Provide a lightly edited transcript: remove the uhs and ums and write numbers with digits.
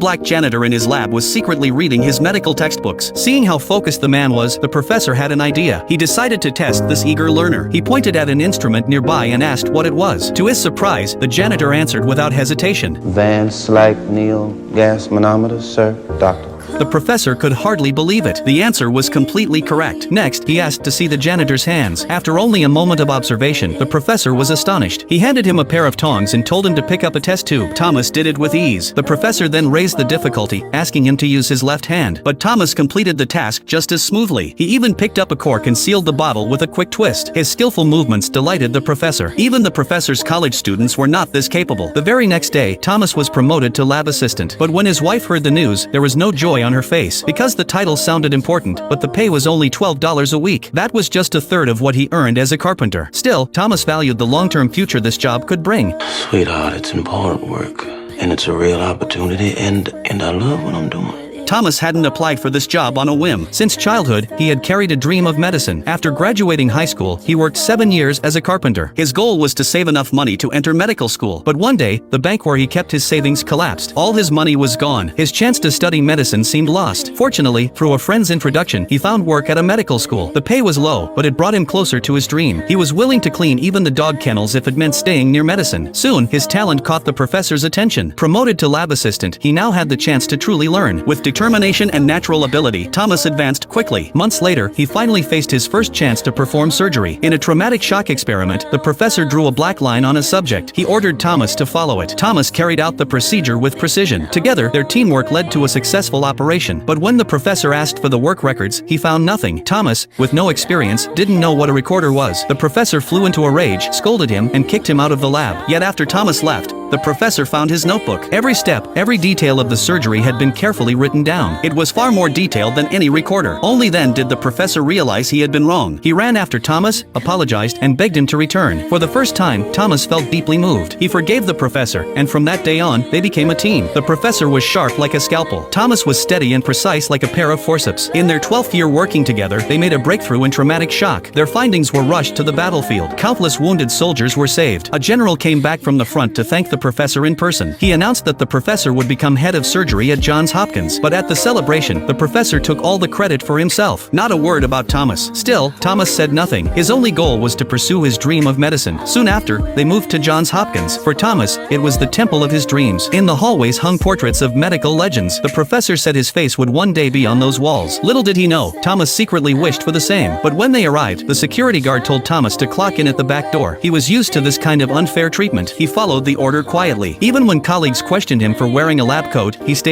black janitor in his lab was secretly reading his medical textbooks. Seeing how focused the man was, the professor had an idea. He decided to test this eager learner. He pointed at an instrument nearby and asked what it was. To his surprise, the janitor answered without hesitation. Van Slyke Neal gas manometer, sir, doctor. The professor could hardly believe it. The answer was completely correct. Next, he asked to see the janitor's hands. After only a moment of observation, the professor was astonished. He handed him a pair of tongs and told him to pick up a test tube. Thomas did it with ease. The professor then raised the difficulty, asking him to use his left hand. But Thomas completed the task just as smoothly. He even picked up a cork and sealed the bottle with a quick twist. His skillful movements delighted the professor. Even the professor's college students were not this capable. The very next day, Thomas was promoted to lab assistant. But when his wife heard the news, there was no joy on her face, because the title sounded important, but the pay was only $12 a week. That was just a third of what he earned as a carpenter. Still, Thomas valued the long-term future this job could bring. Sweetheart, it's important work, and it's a real opportunity, and I love what I'm doing. Thomas hadn't applied for this job on a whim. Since childhood, he had carried a dream of medicine. After graduating high school, he worked 7 years as a carpenter. His goal was to save enough money to enter medical school. But one day, the bank where he kept his savings collapsed. All his money was gone. His chance to study medicine seemed lost. Fortunately, through a friend's introduction, he found work at a medical school. The pay was low, but it brought him closer to his dream. He was willing to clean even the dog kennels if it meant staying near medicine. Soon, his talent caught the professor's attention. Promoted to lab assistant, he now had the chance to truly learn. With determination and natural ability, Thomas advanced quickly. Months later, he finally faced his first chance to perform surgery. In a traumatic shock experiment, the professor drew a black line on a subject. He ordered Thomas to follow it. Thomas carried out the procedure with precision. Together, their teamwork led to a successful operation. But when the professor asked for the work records, he found nothing. Thomas, with no experience, didn't know what a recorder was. The professor flew into a rage, scolded him, and kicked him out of the lab. Yet after Thomas left, the professor found his notebook. Every step, every detail of the surgery had been carefully written down. It was far more detailed than any recorder. Only then did the professor realize he had been wrong. He ran after Thomas, apologized, and begged him to return. For the first time, Thomas felt deeply moved. He forgave the professor, and from that day on, they became a team. The professor was sharp like a scalpel. Thomas was steady and precise like a pair of forceps. In their 12th year working together, they made a breakthrough in traumatic shock. Their findings were rushed to the battlefield. Countless wounded soldiers were saved. A general came back from the front to thank the professor in person. He announced that the professor would become head of surgery at Johns Hopkins. But at the celebration, the professor took all the credit for himself. Not a word about Thomas. Still, Thomas said nothing. His only goal was to pursue his dream of medicine. Soon after, they moved to Johns Hopkins. For Thomas, it was the temple of his dreams. In the hallways hung portraits of medical legends. The professor said his face would one day be on those walls. Little did he know, Thomas secretly wished for the same. But when they arrived, the security guard told Thomas to clock in at the back door. He was used to this kind of unfair treatment. He followed the order quietly. Even when colleagues questioned him for wearing a lab coat, he stayed